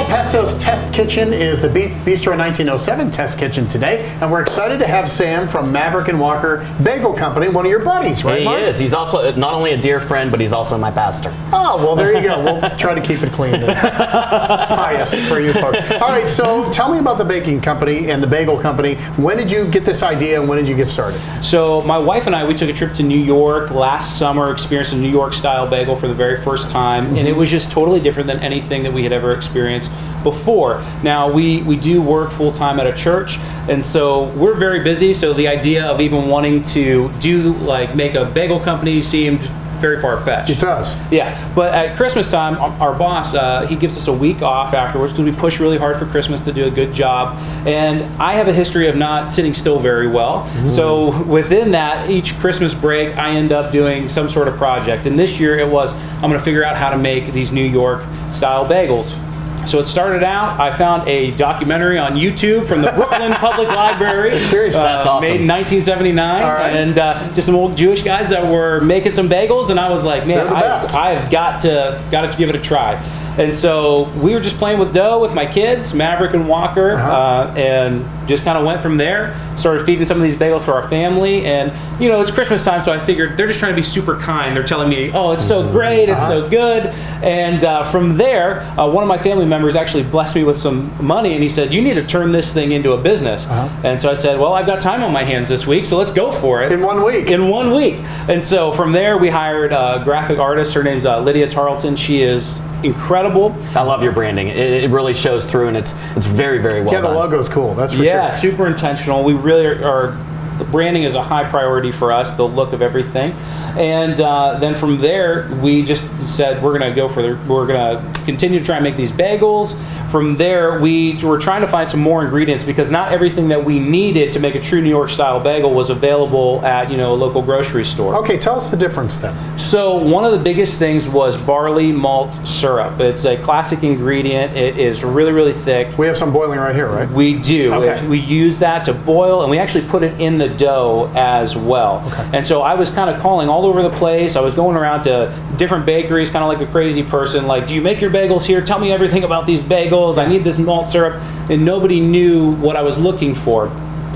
Pesto's Test Kitchen is the Bistro 1907 Test Kitchen today, and we're excited to have Sam from Maverick and Walker Bagel Company, one of your buddies, right, Mark? He is. He's also not only a dear friend, but he's also my pastor. Oh, well, there you go. We'll try to keep it clean and pious for you folks. All right, so tell me about the baking company and the bagel company. When did you get this idea, and when did you get started? So my wife and I, we took a trip to New York last summer, experienced a New York style bagel for the very first time, and it was just totally different than anything that we had ever experienced before. Now we do work full time at a church, and so we're very busy, so the idea of even wanting to do make a bagel company seemed very far-fetched. It does. Yeah, but at Christmas time, our boss, he gives us a week off afterwards because we push really hard for Christmas to do a good job. And I have a history of not sitting still very well. So within that, each Christmas break, I end up doing some sort of project. And this year it was, I'm going to figure out how to make these New York-style bagels. So it started out, I found a documentary on YouTube from the Brooklyn Public Library. Seriously, that's awesome. Made in 1979. All right. And just some old Jewish guys that were making some bagels, and I was like, man, I've got to give it a try. And so we were just playing with dough with my kids, Maverick and Walker, and just kind of went from there. Started feeding some of these bagels for our family, and you know, it's Christmas time, so I figured they're just trying to be super kind. They're telling me, oh, it's so great, it's so good. And from there, one of my family members actually blessed me with some money, and he said, you need to turn this thing into a business. And so I said, well, I've got time on my hands this week, so let's go for it. In 1 week? In 1 week. And so from there, we hired a graphic artist. Her name's Lydia Tarleton. She is incredible. I love your branding. It really shows through, and it's very, very well done. Yeah, the logo's cool. That's for sure. Yeah, super intentional. We really are. The branding is a high priority for us, the look of everything. And then from there, we just said we're going to continue to try and make these bagels. From there, we were trying to find some more ingredients because not everything that we needed to make a true New York style bagel was available at a local grocery store. Okay, tell us the difference then. So one of the biggest things was barley malt syrup. It's a classic ingredient. It is really, really thick. We have some boiling right here, right? We do. Okay. We use that to boil, and we actually put it in the dough as well. Okay. And so I was kind of calling all over the place. I was going around to different bakeries, kind of like a crazy person, like, do you make your bagels here? Tell me everything about these bagels. I need this malt syrup. And nobody knew what I was looking for.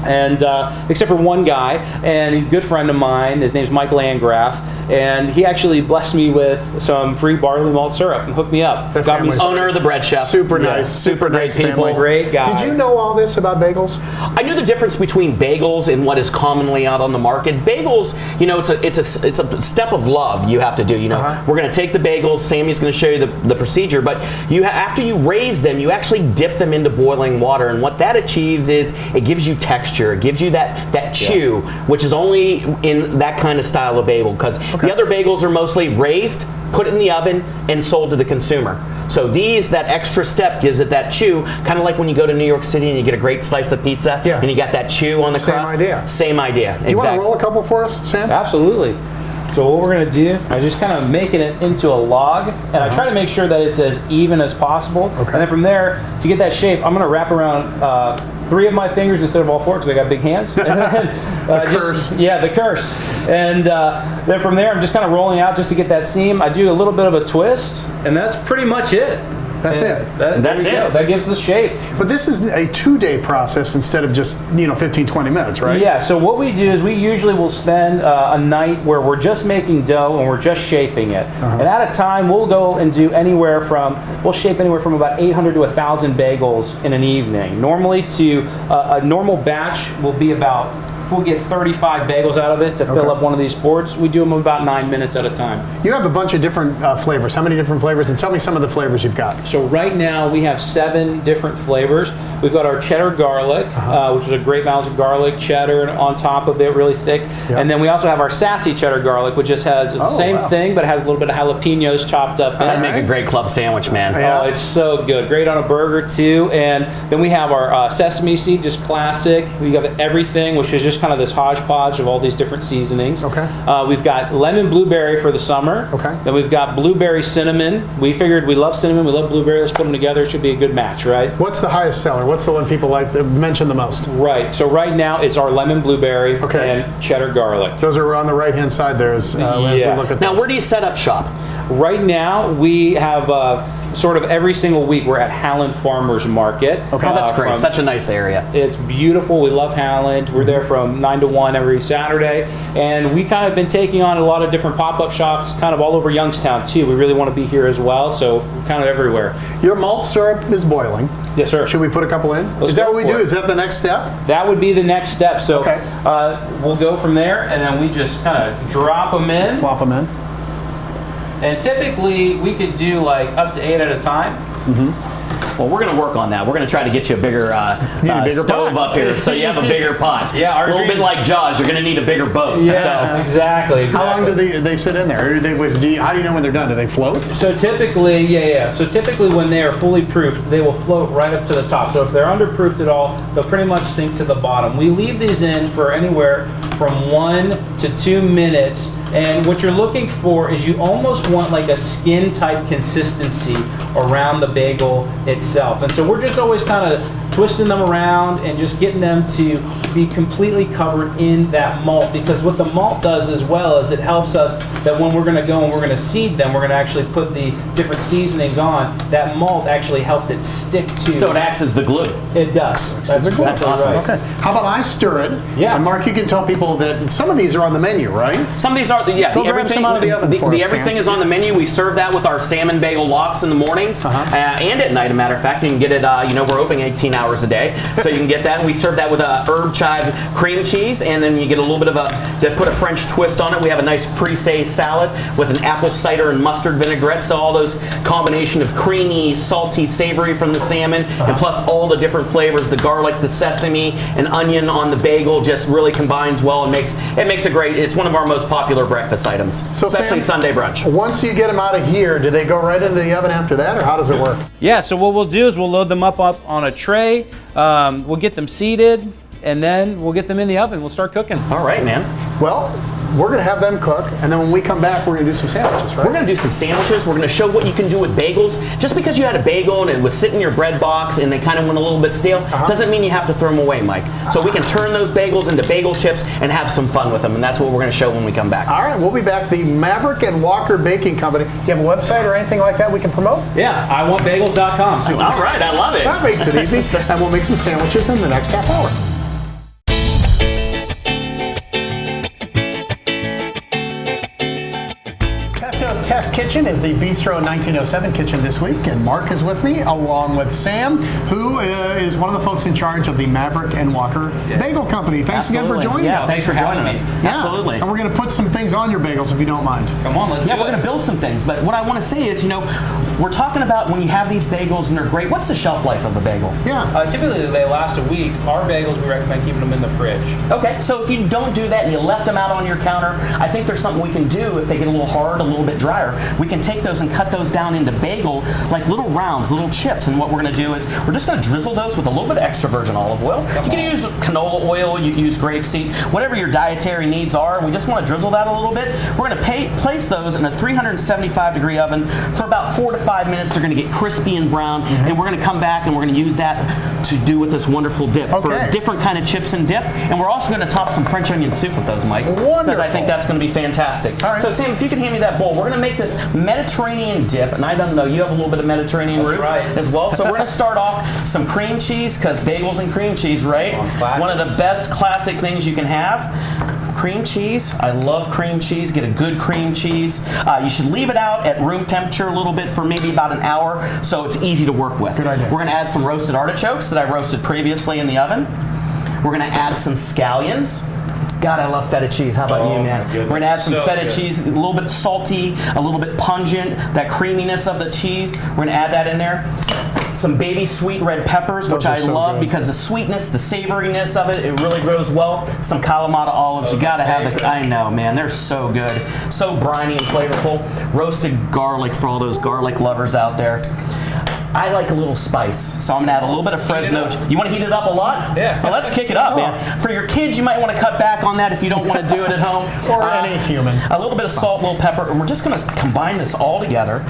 And except for one guy, and a good friend of mine, his name's Mike Landgraf, and he actually blessed me with some free barley malt syrup and hooked me up. Got me owner of the bread chef. Super nice, super nice great people. family. Great guy. Did you know all this about bagels? I knew the difference between bagels and what is commonly out on the market. Bagels, it's a step of love you have to do. We're going to take the bagels. Sammy's going to show you the procedure, but after you raise them, you actually dip them into boiling water, and what that achieves is it gives you texture. It gives you that chew, which is only in that kind of style of bagel, because the other bagels are mostly raised, put in the oven, and sold to the consumer. So that extra step gives it that chew, kind of like when you go to New York City and you get a great slice of pizza and you got that chew on the crust. Same idea. Do you want to roll a couple for us, Sam? Absolutely. So what we're going to do, I just kind of making it into a log, and I try to make sure that it's as even as possible. And then from there, to get that shape, I'm going to wrap around 3 of my fingers instead of all 4 because I got big hands. And then, the curse. The curse. And then from there, I'm just kind of rolling out just to get that seam. I do a little bit of a twist, and that's pretty much it. That's it. That's it. That gives the shape. But this is a 2-day process instead of just 15, 20 minutes, right? Yeah. So what we do is we usually will spend a night where we're just making dough and we're just shaping it. And at a time, we'll go and do we'll shape anywhere from about 800 to 1,000 bagels in an evening. Normally, a normal batch will be we'll get 35 bagels out of it to fill up one of these boards. We do them about 9 minutes at a time. You have a bunch of different flavors. How many different flavors? And tell me some of the flavors you've got. So right now we have 7 different flavors. We've got our cheddar garlic, which is a great balance of garlic, cheddar on top of it, really thick. And then we also have our sassy cheddar garlic, which just has the same thing, but it has a little bit of jalapenos chopped up in it. That'd make a great club sandwich, man. Oh, it's so good. Great on a burger too. And then we have our sesame seed, just classic. We have everything, which is just kind of this hodgepodge of all these different seasonings. We've got lemon blueberry for the summer. Then we've got blueberry cinnamon. We figured we love cinnamon, we love blueberry. Let's put them together. It should be a good match, right? What's the highest seller? What's the one people like to mention the most? Right. So right now it's our lemon blueberry and cheddar garlic. Those are on the right hand side there as we look at Now, those. where do you set up shop? Right now we have sort of every single week we're at Halland Farmers Market. Okay, that's great. Such a nice area. It's beautiful. We love Halland. We're there from 9 to 1 every Saturday. And we kind of been taking on a lot of different pop-up shops kind of all over Youngstown too. We really want to be here as well, so we're kind of everywhere. Your malt syrup is boiling. Yes, sir. Should we put a couple in? Let's Is that go what we for do? it. Is that the next step? That would be the next step. So Okay. we'll go from there, and then we just kind of drop them in. Just plop them in. And typically, we could do like up to 8 at a time. Well, we're going to work on that. We're going to try to get you a bigger, bigger stove pot. up here so you have a bigger pot. Yeah, our a little dream- bit like Jaws. You're going to need a bigger boat. Yeah, So. exactly. How long do they sit in there? Or how do you know when they're done? Do they float? So typically, So typically, when they are fully proofed, they will float right up to the top. So if they're underproofed at all, they'll pretty much sink to the bottom. We leave these in for anywhere from 1 to 2 minutes. And what you're looking for is you almost want like a skin type consistency around the bagel itself. And so we're just always kind of twisting them around and just getting them to be completely covered in that malt, because what the malt does as well is it helps us that when we're going to go and we're going to seed them, we're going to actually put the different seasonings on. That malt actually helps it stick to. So it acts as the glue. It does. That's exactly That's awesome. right. Okay. How about I stir it? Yeah. And Mark, you can tell people that some of these are on the menu, right? Some of these are, yeah. Go grab some out of the oven for us, everything Sam. is on the menu. We serve that with our salmon bagel lox in the mornings and at night. As a matter of fact, you can get it. We're open 18 hours a day, so you can get that. And we serve that with a herb chive cream cheese, and then you get a little bit of to put a French twist on it. We have a nice frisee salad with an apple cider and mustard vinaigrette. So all those combination of creamy, salty, savory from the salmon, and plus all the different flavors, the garlic, the sesame, and onion on the bagel just really combines well and makes a great. It's one of our most popular breakfast items, So especially Sam, Sunday brunch. Once you get them out of here, do they go right into the oven after that, or how does it work? Yeah, so what we'll do is we'll load them up on a tray. We'll get them seated, and then we'll get them in the oven. We'll start cooking. All right, man. Well, we're going to have them cook, and then when we come back, we're going to do some sandwiches, right? We're going to do some sandwiches. We're going to show what you can do with bagels. Just because you had a bagel and it was sitting in your bread box and they kind of went a little bit stale, doesn't mean you have to throw them away, Mike. So we can turn those bagels into bagel chips and have some fun with them, and that's what we're going to show when we come back. All right, we'll be back. The Maverick and Walker Baking Company. Do you have a website or anything like that we can promote? Yeah, iwantbagels.com. All right, I love it. That makes it easy. And we'll make some sandwiches in the next half hour. Pesto's Test Kitchen is the Bistro 1907 kitchen this week, and Mark is with me, along with Sam, who is one of the folks in charge of the Maverick and Walker Bagel Company. Thanks again for joining us. Thanks for joining us. Yeah. Absolutely. And we're going to put some things on your bagels if you don't mind. Come on, let's do Yeah, it. we're going to build some things, but what I want to say is, we're talking about when you have these bagels and they're great, what's the shelf life of a bagel? Yeah. Typically, they last a week. Our bagels, we recommend keeping them in the fridge. Okay, so if you don't do that and you left them out on your counter, I think there's something we can do if they get a little hard, a little bit drier. We can take those and cut those down into bagel, like little rounds, little chips. And what we're going to do is we're just going to drizzle those with a little bit of extra virgin olive oil. You can use canola oil, you can use grapeseed, whatever your dietary needs are. And we just want to drizzle that a little bit. We're going to place those in a 375-degree oven for about 4 to 5 minutes. They're going to get crispy and brown, and we're going to come back and we're going to use that to do with this wonderful dip for different kind of chips and dip. And we're also going to top some French onion soup with those, Mike. Wonderful. Because I think that's going to be fantastic. All right. So Sam, if you can hand me that bowl, we're going to make this Mediterranean dip, and I don't know, you have a little bit of Mediterranean roots as well. So we're going to start off some cream cheese, because bagels and cream cheese, right? One of the best classic things you can have. Cream cheese. I love cream cheese. Get a good cream cheese. You should leave it out at room temperature a little bit for maybe about an hour so it's easy to work with. Good idea. We're going to add some roasted artichokes that I roasted previously in the oven. We're going to add some scallions. God, I love feta cheese. How about you, man? We're going to add some feta cheese, a little bit salty, a little bit pungent, that creaminess of the cheese. We're going to add that in there. Some baby sweet red peppers, which I love because the sweetness, the savoriness of it, it really goes well. Some Kalamata olives. You got to have the, I know, man, they're so good. So briny and flavorful. Roasted garlic for all those garlic lovers out there. I like a little spice, so I'm gonna add a little bit of Fresno. You want to heat it up a lot? Yeah. Well, let's kick it up, man. For your kids, you might want to cut back on that if you don't want to do it at home. Or any human. A little bit of salt, a little pepper, and we're just gonna combine this all together.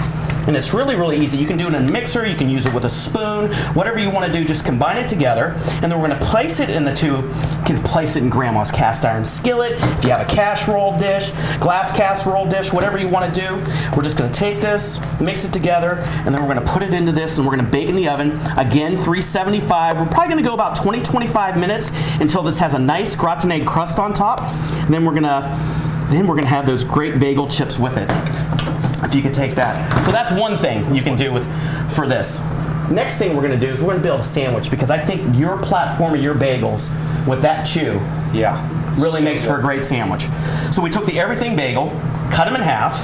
And it's really, really easy. You can do it in a mixer, you can use it with a spoon, whatever you want to do, just combine it together. And then we're going to place it in the tube. You can place it in grandma's cast iron skillet. If you have a casserole dish, glass casserole dish, whatever you want to do, we're just going to take this, mix it together, and then we're going to put it into this, and we're going to bake in the oven. Again, 375. We're probably going to go about 20-25 minutes until this has a nice gratinade crust on top. And then we're going to have those great bagel chips with it. If you could take that. So that's one thing you can do for this. Next thing we're going to do is we're going to build a sandwich, because I think your platform of your bagels with that chew really makes for a great sandwich. So we took the everything bagel, cut them in half,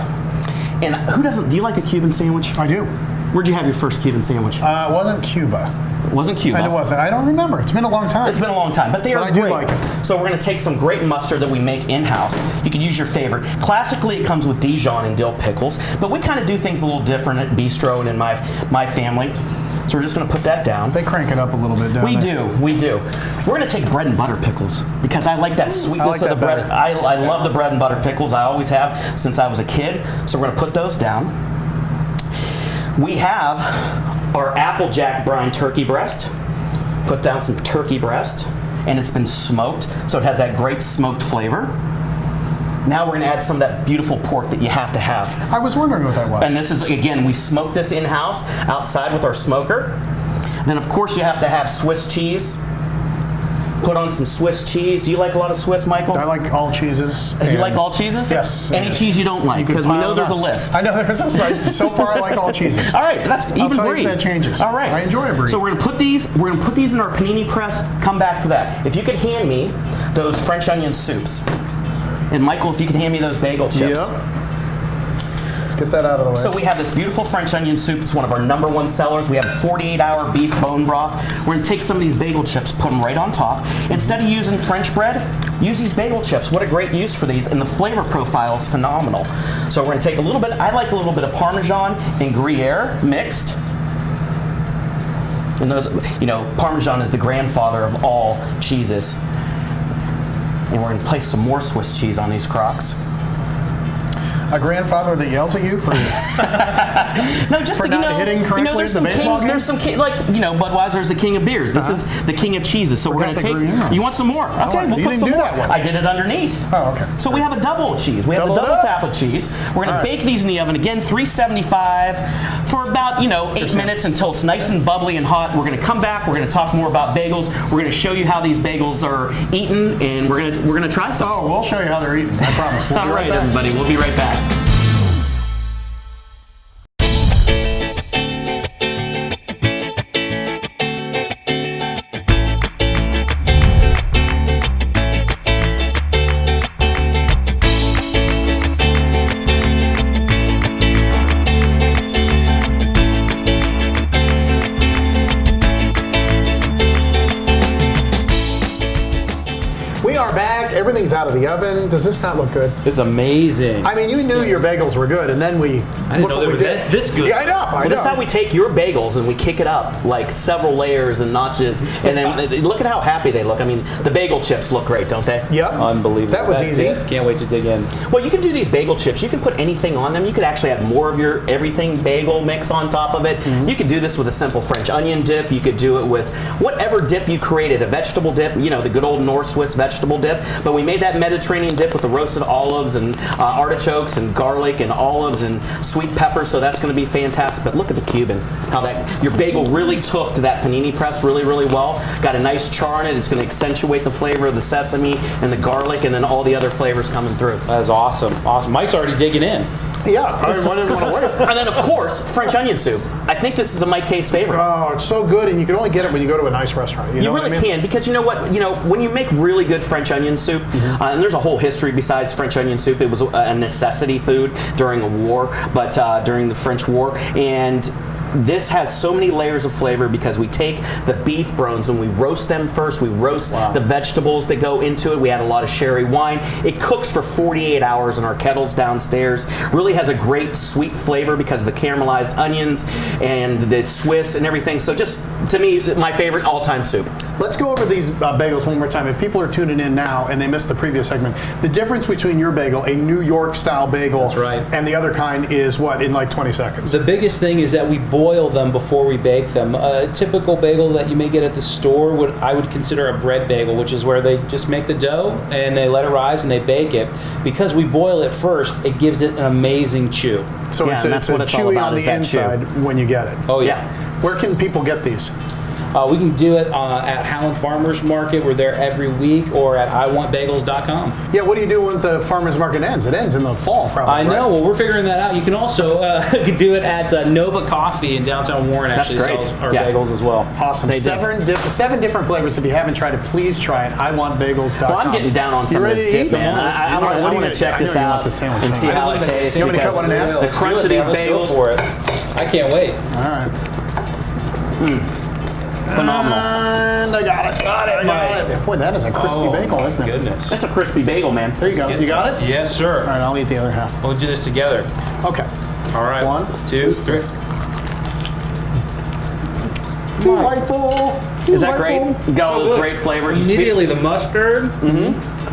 and do you like a Cuban sandwich? I do. Where'd you have your first Cuban sandwich? It wasn't Cuba. It wasn't Cuba. And it wasn't. I don't remember. It's been a long time. It's been a long time, but they are I great. do like it. So we're going to take some great mustard that we make in-house. You could use your favorite. Classically, it comes with Dijon and dill pickles, but we kind of do things a little different at Bistro and in my family. So we're just going to put that down. They crank it up a little bit, don't they? We do. We're going to take bread and butter pickles, because I like that sweetness of the bread. I love the bread and butter pickles. I always have since I was a kid. So we're going to put those down. We have our Applejack brine turkey breast. Put down some turkey breast, and it's been smoked, so it has that great smoked flavor. Now we're going to add some of that beautiful pork that you have to have. I was wondering what that was. And this is, again, we smoked this in-house outside with our smoker. Then, of course, you have to have Swiss cheese. Put on some Swiss cheese. Do you like a lot of Swiss, Michael? I like all cheeses. You like all cheeses? Yes. Any cheese you don't like? Because we know there's a list. I know there's a list. So far, I like all cheeses. All right, that's even I'll tell brie. you if that changes. All right, I enjoy a brie. So we're gonna put these in our panini press. Come back for that. If you could hand me those French onion soups, and Michael, if you could hand me those bagel chips. Yep. Let's get that out of the way. So we have this beautiful French onion soup. It's one of our #1 sellers. We have 48-hour beef bone broth. We're going to take some of these bagel chips, put them right on top. Instead of using French bread, use these bagel chips. What a great use for these, and the flavor profile is phenomenal. So we're going to take a little bit, I like a little bit of Parmesan and Gruyere mixed. And those, Parmesan is the grandfather of all cheeses. And we're going to place some more Swiss cheese on these crocs. A grandfather that yells at you for no, just for not hitting correctly at the baseball game? There's some Budweiser's the king of beers. This is the king of cheeses. So we're going to take. You want some more? Okay, we'll put some more. I did it underneath. Oh, okay. So we have a double cheese. We have a double tap of cheese. We're going to bake these in the oven again, 375 for about 8 minutes until it's nice and bubbly and hot. We're going to come back. We're going to talk more about bagels. We're going to show you how these bagels are eaten, and we're going to try some. Oh, we'll show you how they're eaten. I promise. All right, everybody. We'll be right back. Everything's out of the oven. Does this not look good? It's amazing. I mean, you knew your bagels were good, and then we I didn't know they were this good. Yeah, I know. Well, this is how we take your bagels and we kick it up like several layers and notches, and then look at how happy they look. I mean, the bagel chips look great, don't they? Yep. Unbelievable. That was easy. Can't wait to dig in. Well, you can do these bagel chips. You can put anything on them. You could actually add more of your everything bagel mix on top of it. Mm-hmm. You could do this with a simple French onion dip. You could do it with whatever dip you created, a vegetable dip, the good old North Swiss vegetable dip. But we made that Mediterranean dip with the roasted olives and artichokes and garlic and olives and sweet pepper, so that's going to be fantastic. But look at the Cuban, how that your bagel really took to that panini press really, really well. Got a nice char in it. It's going to accentuate the flavor of the sesame and the garlic, and then all the other flavors coming through. That is awesome. Awesome. Mike's already digging in. Yeah, I didn't want to wait. And then, of course, French onion soup. I think this is a Mike Case favorite. Oh, it's so good, and you can only get it when you go to a nice restaurant. You know really what I mean? can, because you know what? When you make really good French onion soup, and there's a whole history besides French onion soup. It was a necessity food during a war, but during the French War, and this has so many layers of flavor because we take the beef bones and we roast them first. We roast the vegetables that go into it. We add a lot of sherry wine. It cooks for 48 hours in our kettles downstairs. Really has a great sweet flavor because of the caramelized onions and the Swiss and everything. So just, to me, my favorite all-time soup. Let's go over these bagels one more time. If people are tuning in now and they missed the previous segment, the difference between your bagel, a New York-style bagel, That's right, and the other kind is what, in like 20 seconds? The biggest thing is that we boil them before we bake them. A typical bagel that you may get at the store, I would consider a bread bagel, which is where they just make the dough and they let it rise and they bake it. Because we boil it first, it gives it an amazing chew. So it's chewy on the inside when you get it. Oh, yeah. Where can people get these? We can do it at Howland Farmers Market. We're there every week, or at iwantbagels.com. Yeah, what do you do when the farmers market ends? It ends in the fall, probably. I know. Well, we're figuring that out. You can also do it at Nova Coffee in downtown Warren. Actually, sells our bagels as well. Awesome. Seven different flavors. If you haven't tried it, please try it. iwantbagels.com. Well, I'm getting down on some of this dip, man. I want to check this out and see how it tastes. You want me to cut one in half? The crunch of these bagels. For it. I can't wait. All right. Phenomenal. And I got it. Boy, that is a crispy bagel, isn't it? Goodness. That's a crispy bagel, man. There you go. You got it? Yes, sir. All right, I'll eat the other half. We'll do this together. Okay. All right. 1, 2, 3. Delightful. Is that great? Got all those great flavors. Immediately the mustard.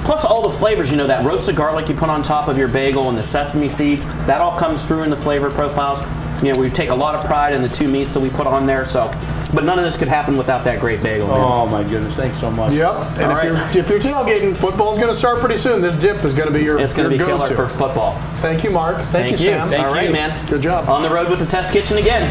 Plus all the flavors, that roasted garlic you put on top of your bagel and the sesame seeds, that all comes through in the flavor profiles. We take a lot of pride in the 2 meats that we put on there, but none of this could happen without that great bagel, man. Oh my goodness, thanks so much. Yep, and if you're tailgating, football's going to start pretty soon. This dip is going to be your go-to. It's going to be killer for football. Thank you, Mark. Thank you, Sam. All right, man. Good job. On the road with the test kitchen again.